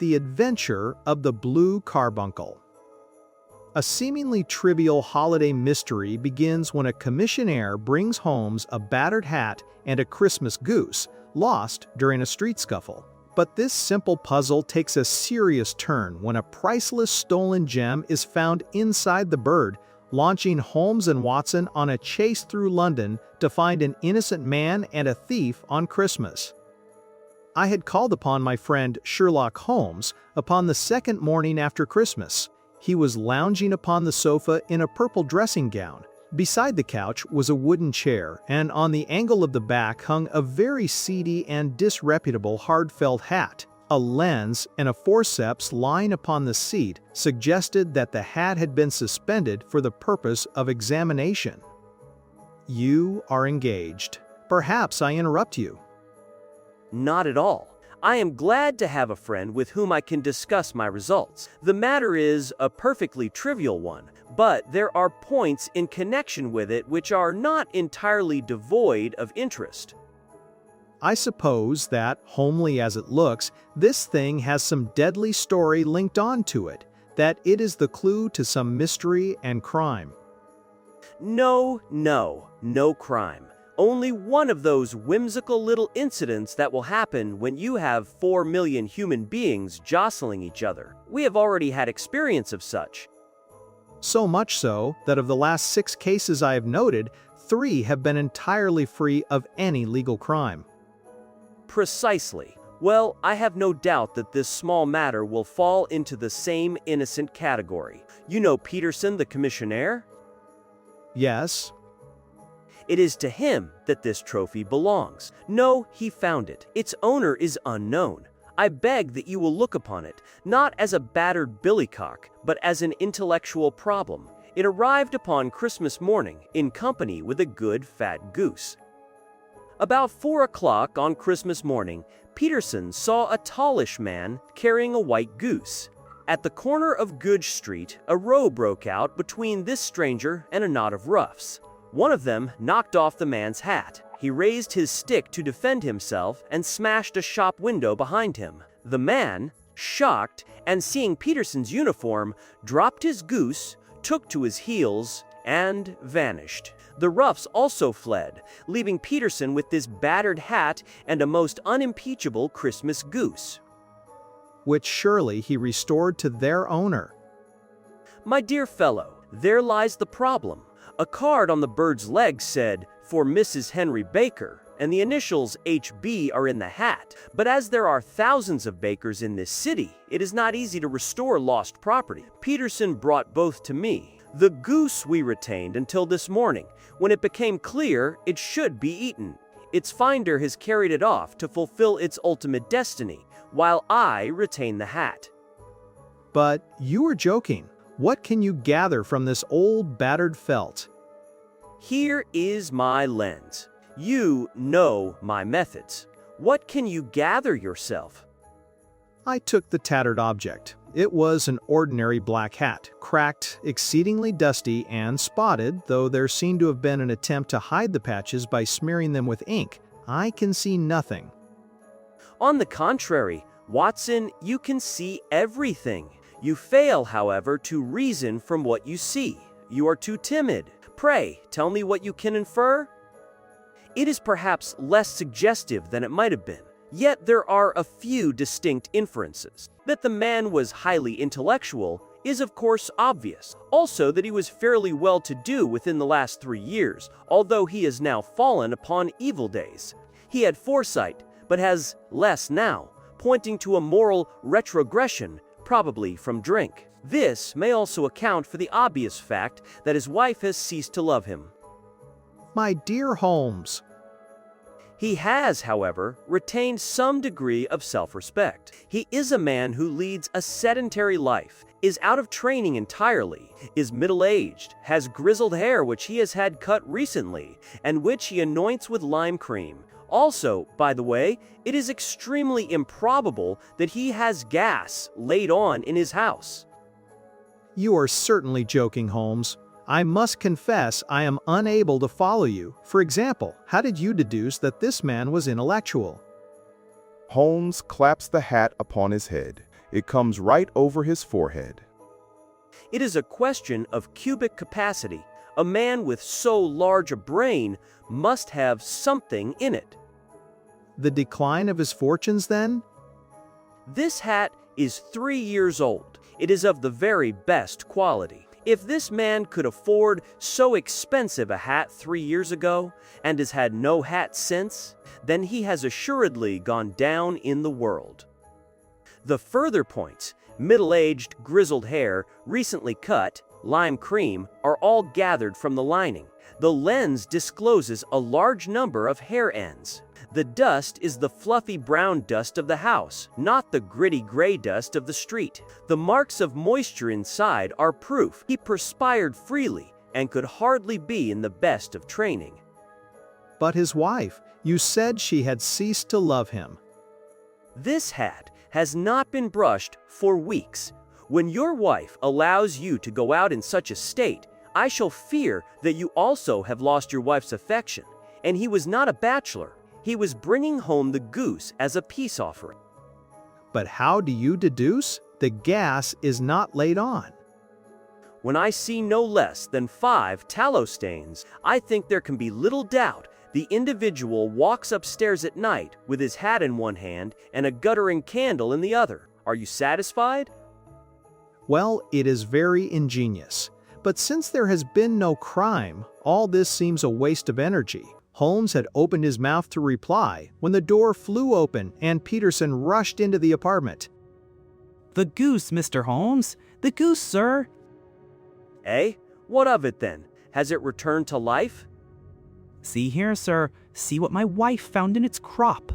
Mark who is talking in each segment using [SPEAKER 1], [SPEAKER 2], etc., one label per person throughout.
[SPEAKER 1] The Adventure of the Blue Carbuncle. A seemingly trivial holiday mystery begins when a commissionaire brings Holmes a battered hat and a Christmas goose, lost during a street scuffle. But this simple puzzle takes a serious turn when a priceless stolen gem is found inside the bird, launching Holmes and Watson on a chase through London to find an innocent man and a thief on Christmas. I had called upon my friend Sherlock Holmes upon the second morning after Christmas. He was lounging upon the sofa in a purple dressing gown. Beside the couch was a wooden chair, and on the angle of the back hung a very seedy and disreputable hard felt hat. A lens and a forceps lying upon the seat suggested that the hat had been suspended for the purpose of examination. You are engaged. Perhaps I interrupt you.
[SPEAKER 2] Not at all. I am glad to have a friend with whom I can discuss my results. The matter is a perfectly trivial one, but there are points in connection with it which are not entirely devoid of interest.
[SPEAKER 1] I suppose that, homely as it looks, this thing has some deadly story linked on to it, that it is the clue to some mystery and crime.
[SPEAKER 2] No crime. Only one of those whimsical little incidents that will happen when you have 4 million human beings jostling each other. We have already had experience of such.
[SPEAKER 1] So much so that of the last 6 cases I have noted, 3 have been entirely free of any legal crime.
[SPEAKER 2] Precisely. Well, I have no doubt that this small matter will fall into the same innocent category. You know Peterson, the commissionaire?
[SPEAKER 1] Yes.
[SPEAKER 2] It is to him that this trophy belongs. No, he found it. Its owner is unknown. I beg that you will look upon it, not as a battered billycock, but as an intellectual problem. It arrived upon Christmas morning, in company with a good fat goose. About 4 o'clock on Christmas morning, Peterson saw a tallish man carrying a white goose. At the corner of Goodge Street, a row broke out between this stranger and a knot of roughs. One of them knocked off the man's hat. He raised his stick to defend himself and smashed a shop window behind him. The man, shocked and seeing Peterson's uniform, dropped his goose, took to his heels, and vanished. The roughs also fled, leaving Peterson with this battered hat and a most unimpeachable Christmas goose,
[SPEAKER 1] which surely he restored to their owner.
[SPEAKER 2] My dear fellow, there lies the problem. A card on the bird's leg said, "For Mrs. Henry Baker," and the initials HB are in the hat. But as there are thousands of Bakers in this city, it is not easy to restore lost property. Peterson brought both to me. The goose we retained until this morning, when it became clear it should be eaten. Its finder has carried it off to fulfill its ultimate destiny, while I retain the hat.
[SPEAKER 1] But you are joking. What can you gather from this old battered felt?
[SPEAKER 2] Here is my lens. You know my methods. What can you gather yourself?
[SPEAKER 1] I took the tattered object. It was an ordinary black hat, cracked, exceedingly dusty, and spotted, though there seemed to have been an attempt to hide the patches by smearing them with ink. I can see nothing.
[SPEAKER 2] On the contrary, Watson, you can see everything. You fail, however, to reason from what you see. You are too timid. Pray, tell me what you can infer? It is perhaps less suggestive than it might have been. Yet there are a few distinct inferences. That the man was highly intellectual is of course obvious. Also that he was fairly well-to-do within the last 3 years, although he has now fallen upon evil days. He had foresight, but has less now, pointing to a moral retrogression, probably from drink. This may also account for the obvious fact that his wife has ceased to love him.
[SPEAKER 1] My dear Holmes.
[SPEAKER 2] He has, however, retained some degree of self-respect. He is a man who leads a sedentary life, is out of training entirely, is middle-aged, has grizzled hair which he has had cut recently, and which he anoints with lime cream. Also, by the way, it is extremely improbable that he has gas laid on in his house.
[SPEAKER 1] You are certainly joking, Holmes. I must confess I am unable to follow you. For example, how did you deduce that this man was intellectual?
[SPEAKER 3] Holmes claps the hat upon his head. It comes right over his forehead.
[SPEAKER 2] It is a question of cubic capacity. A man with so large a brain must have something in it.
[SPEAKER 1] The decline of his fortunes, then?
[SPEAKER 2] This hat is 3 years old. It is of the very best quality. If this man could afford so expensive a hat 3 years ago, and has had no hat since, then he has assuredly gone down in the world. The further points, middle-aged, grizzled hair, recently cut, lime cream, are all gathered from the lining. The lens discloses a large number of hair ends. The dust is the fluffy brown dust of the house, not the gritty gray dust of the street. The marks of moisture inside are proof he perspired freely and could hardly be in the best of training.
[SPEAKER 1] But his wife, you said she had ceased to love him.
[SPEAKER 2] This hat has not been brushed for weeks. When your wife allows you to go out in such a state, I shall fear that you also have lost your wife's affection. And he was not a bachelor. He was bringing home the goose as a peace offering.
[SPEAKER 1] But how do you deduce the gas is not laid on?
[SPEAKER 2] When I see no less than 5 tallow stains, I think there can be little doubt the individual walks upstairs at night with his hat in one hand and a guttering candle in the other. Are you satisfied?
[SPEAKER 1] Well, it is very ingenious. But since there has been no crime, all this seems a waste of energy. Holmes had opened his mouth to reply when the door flew open and Peterson rushed into the apartment.
[SPEAKER 4] The goose, Mr. Holmes. The goose, sir.
[SPEAKER 2] Eh? What of it then? Has it returned to life?
[SPEAKER 4] See here, sir. See what my wife found in its crop.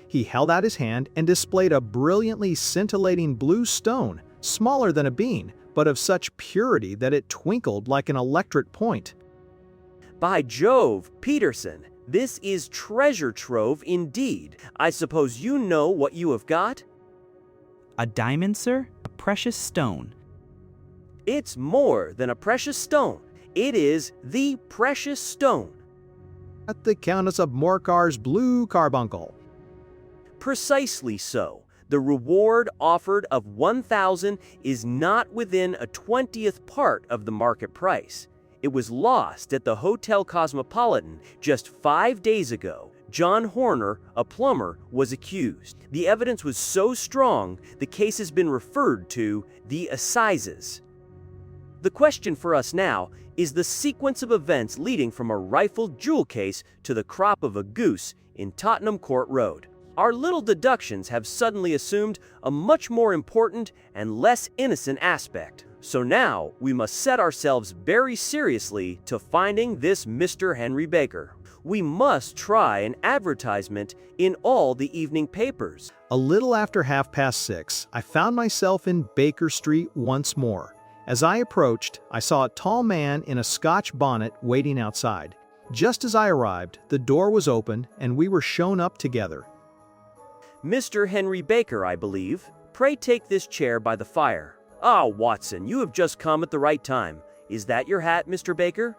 [SPEAKER 1] He held out his hand and displayed a brilliantly scintillating blue stone, smaller than a bean, but of such purity that it twinkled like an electric point.
[SPEAKER 2] By Jove, Peterson, this is treasure trove indeed. I suppose you know what you have got?
[SPEAKER 4] A diamond, sir? A precious stone.
[SPEAKER 2] It's more than a precious stone. It is the precious stone.
[SPEAKER 1] At the Countess of Morcar's blue carbuncle.
[SPEAKER 2] Precisely so. The reward offered of 1,000 is not within a 20th part of the market price. It was lost at the Hotel Cosmopolitan just 5 days ago. John Horner, a plumber, was accused. The evidence was so strong, the case has been referred to the assizes. The question for us now is the sequence of events leading from a rifled jewel case to the crop of a goose in Tottenham Court Road. Our little deductions have suddenly assumed a much more important and less innocent aspect. So now we must set ourselves very seriously to finding this Mr. Henry Baker. We must try an advertisement in all the evening papers.
[SPEAKER 1] A little after 6:30, I found myself in Baker Street once more. As I approached, I saw a tall man in a Scotch bonnet waiting outside. Just as I arrived, the door was opened and we were shown up together.
[SPEAKER 2] Mr. Henry Baker, I believe. Pray take this chair by the fire. Ah, Watson, you have just come at the right time. Is that your hat, Mr. Baker?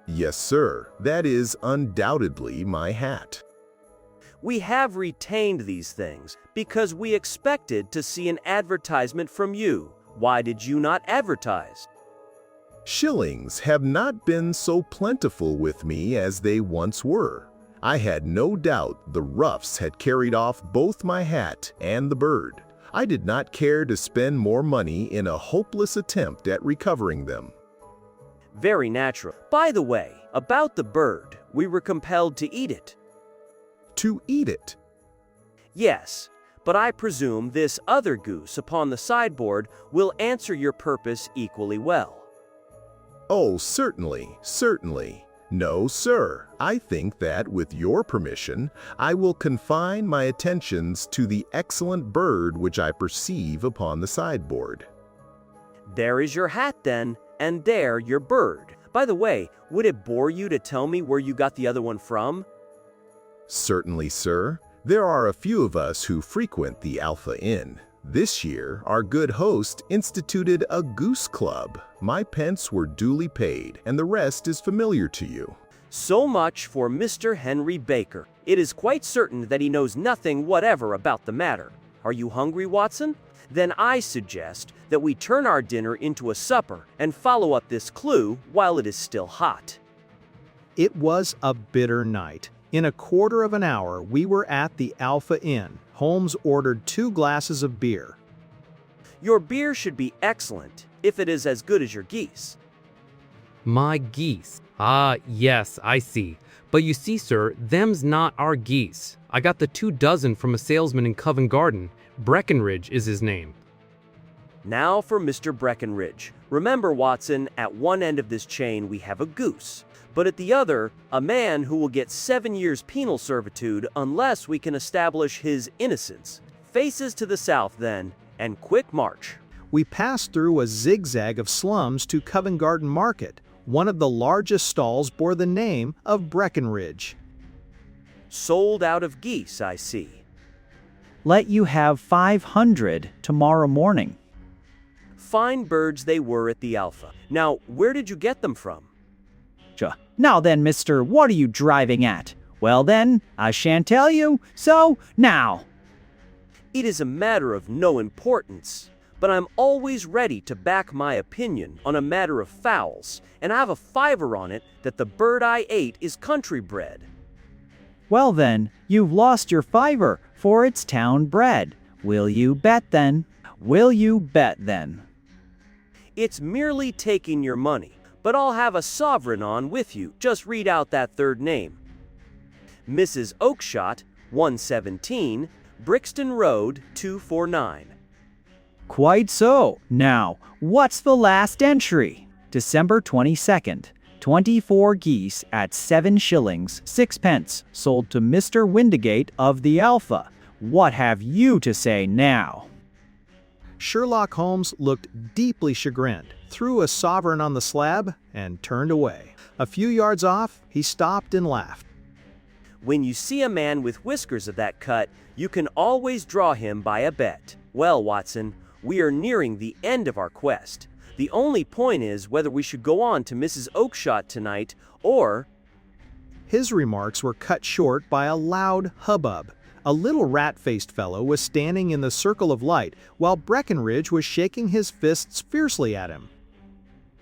[SPEAKER 5] Yes, sir. That is undoubtedly my hat.
[SPEAKER 2] We have retained these things because we expected to see an advertisement from you. Why did you not advertise?
[SPEAKER 5] Shillings have not been so plentiful with me as they once were. I had no doubt the roughs had carried off both my hat and the bird. I did not care to spend more money in a hopeless attempt at recovering them.
[SPEAKER 2] Very natural. By the way, about the bird, we were compelled to eat it.
[SPEAKER 5] To eat it?
[SPEAKER 2] Yes, but I presume this other goose upon the sideboard will answer your purpose equally well.
[SPEAKER 5] Oh, certainly, certainly. No, sir. I think that, with your permission, I will confine my attentions to the excellent bird which I perceive upon the sideboard.
[SPEAKER 2] There is your hat, then, and there your bird. By the way, would it bore you to tell me where you got the other one from?
[SPEAKER 5] Certainly, sir. There are a few of us who frequent the Alpha Inn. This year, our good host instituted a goose club. My pence were duly paid, and the rest is familiar to you.
[SPEAKER 2] So much for Mr. Henry Baker. It is quite certain that he knows nothing whatever about the matter. Are you hungry, Watson? Then I suggest that we turn our dinner into a supper and follow up this clue while it is still hot.
[SPEAKER 1] It was a bitter night. In a quarter of an hour, we were at the Alpha Inn. Holmes ordered 2 glasses of beer.
[SPEAKER 2] Your beer should be excellent, if it is as good as your geese.
[SPEAKER 6] My geese. Ah, yes, I see. But you see, sir, them's not our geese. I got the 2 dozen from a salesman in Covent Garden. Breckenridge is his name.
[SPEAKER 2] Now for Mr. Breckenridge. Remember, Watson, at one end of this chain we have a goose, but at the other, a man who will get 7 years penal servitude unless we can establish his innocence. Faces to the south, then, and quick march.
[SPEAKER 1] We passed through a zigzag of slums to Covent Garden Market. One of the largest stalls bore the name of Breckenridge.
[SPEAKER 2] Sold out of geese, I see.
[SPEAKER 7] Let you have 500 tomorrow morning.
[SPEAKER 2] Fine birds they were at the Alpha. Now, where did you get them from?
[SPEAKER 7] Now then, mister, what are you driving at? Well then, I shan't tell you, so now.
[SPEAKER 2] It is a matter of no importance, but I'm always ready to back my opinion on a matter of fowls, and I have a fiver on it that the bird I ate is country bred.
[SPEAKER 7] Well then, you've lost your fiver, for it's town bred. Will you bet then? Will you bet then?
[SPEAKER 2] It's merely taking your money, but I'll have a sovereign on with you. Just read out that third name. Mrs. Oakshott, 117, Brixton Road, 249.
[SPEAKER 7] Quite so. Now, what's the last entry? December 22nd. 24 geese at 7 shillings, 6 pence, sold to Mr. Windigate of the Alpha. What have you to say now?
[SPEAKER 1] Sherlock Holmes looked deeply chagrined, threw a sovereign on the slab, and turned away. A few yards off, he stopped and laughed.
[SPEAKER 2] When you see a man with whiskers of that cut, you can always draw him by a bet. Well, Watson, we are nearing the end of our quest. The only point is whether we should go on to Mrs. Oakshott tonight or...
[SPEAKER 1] His remarks were cut short by a loud hubbub. A little rat-faced fellow was standing in the circle of light while Breckenridge was shaking his fists fiercely at him.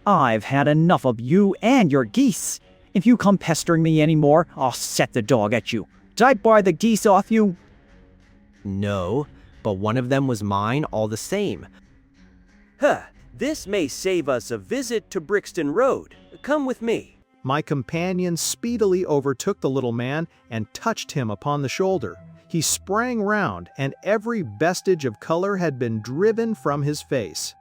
[SPEAKER 7] I've had enough of you and your geese. If you come pestering me anymore, I'll set the dog at you. Did I buy the geese off you?
[SPEAKER 8] No, but one of them was mine all the same.
[SPEAKER 2] Huh, this may save us a visit to Brixton Road. Come with me.
[SPEAKER 1] My companion speedily overtook the little man and touched him upon the shoulder. He sprang round, and every vestige of color had been driven from his face.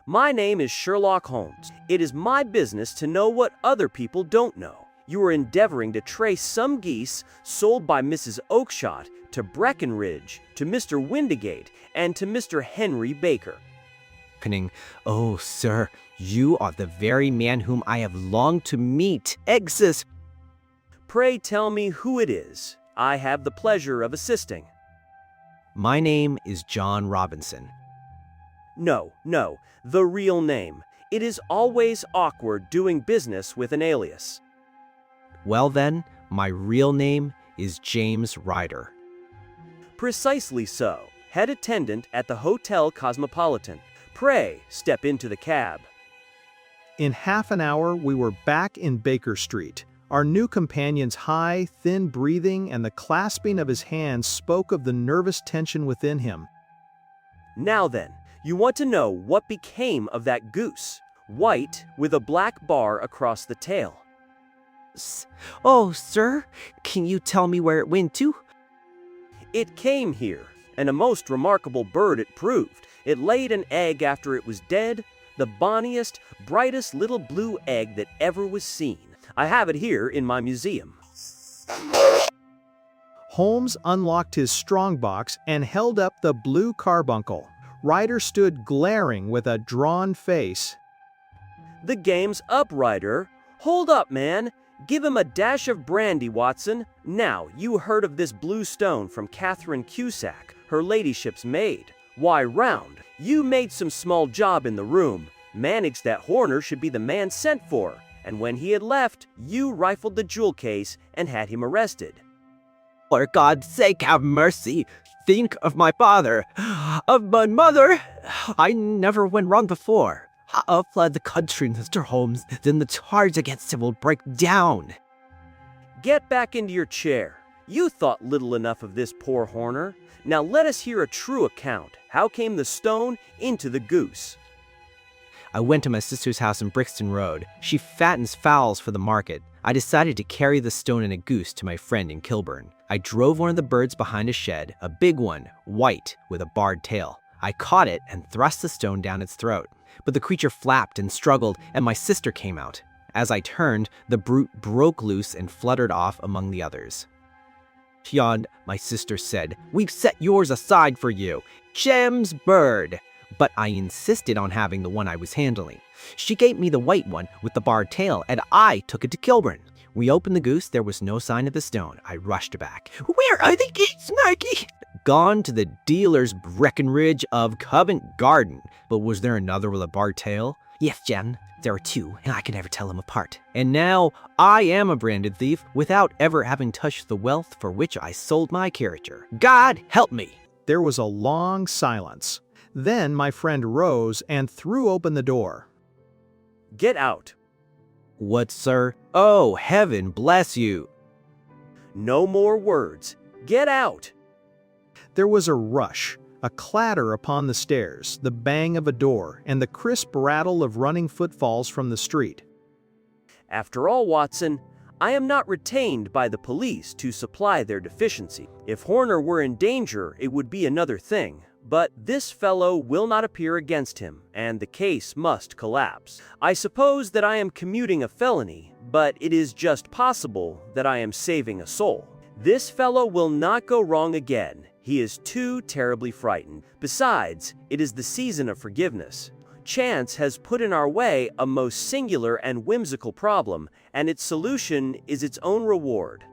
[SPEAKER 2] My name is Sherlock Holmes. It is my business to know what other people don't know. You are endeavoring to trace some geese sold by Mrs. Oakshott to Breckenridge, to Mr. Windigate, and to Mr. Henry Baker.
[SPEAKER 8] Oh, sir, you are the very man whom I have longed to meet. Exis.
[SPEAKER 2] Pray tell me who it is. I have the pleasure of assisting.
[SPEAKER 8] My name is John Robinson.
[SPEAKER 2] No, the real name. It is always awkward doing business with an alias.
[SPEAKER 8] Well then, my real name is James Ryder.
[SPEAKER 2] Precisely so. Head attendant at the Hotel Cosmopolitan. Pray step into the cab.
[SPEAKER 1] In half an hour, we were back in Baker Street. Our new companion's high, thin breathing and the clasping of his hands spoke of the nervous tension within him.
[SPEAKER 2] Now then, you want to know what became of that goose, white with a black bar across the tail.
[SPEAKER 8] Oh, sir, can you tell me where it went to?
[SPEAKER 2] It came here, and a most remarkable bird it proved. It laid an egg after it was dead, the bonniest, brightest little blue egg that ever was seen. I have it here in my museum.
[SPEAKER 1] Holmes unlocked his strongbox and held up the blue carbuncle. Ryder stood glaring with a drawn face.
[SPEAKER 2] The game's up, Ryder. Hold up, man. Give him a dash of brandy, Watson. Now, you heard of this blue stone from Catherine Cusack, her ladyship's maid. Why, Round, you made some small job in the room. Managed that Horner should be the man sent for, and when he had left, you rifled the jewel case and had him arrested.
[SPEAKER 8] For God's sake, have mercy. think of my father, of my mother. I never went wrong before. I'll flood the country, Mr. Holmes. Then the charge against him will break down.
[SPEAKER 2] Get back into your chair. You thought little enough of this poor Horner. Now let us hear a true account. How came the stone into the goose?
[SPEAKER 8] I went to my sister's house in Brixton Road. She fattens fowls for the market. I decided to carry the stone and a goose to my friend in Kilburn. I drove one of the birds behind a shed, a big one, white, with a barred tail. I caught it and thrust the stone down its throat. But the creature flapped and struggled, and my sister came out. As I turned, the brute broke loose and fluttered off among the others. "John," my sister said, "we've set yours aside for you. Gem's bird." But I insisted on having the one I was handling. She gave me the white one with the barred tail, and I took it to Kilburn. We opened the goose. There was no sign of the stone. I rushed back. "Where are the geese, Maggie?" "Gone to the dealer's Breckenridge of Covent Garden." "But was there another with a barred tail?" "Yes, Jen. There are two, and I can never tell them apart." And now I am a branded thief without ever having touched the wealth for which I sold my character. God help me!
[SPEAKER 1] There was a long silence. Then my friend rose and threw open the door.
[SPEAKER 2] Get out.
[SPEAKER 8] "What, sir? Oh, heaven bless you!"
[SPEAKER 2] No more words. Get out.
[SPEAKER 1] There was a rush, a clatter upon the stairs, the bang of a door, and the crisp rattle of running footfalls from the street.
[SPEAKER 2] After all, Watson, I am not retained by the police to supply their deficiency. If Horner were in danger, it would be another thing. But this fellow will not appear against him, and the case must collapse. I suppose that I am commuting a felony, but it is just possible that I am saving a soul. This fellow will not go wrong again. He is too terribly frightened. Besides, it is the season of forgiveness. Chance has put in our way a most singular and whimsical problem, and its solution is its own reward.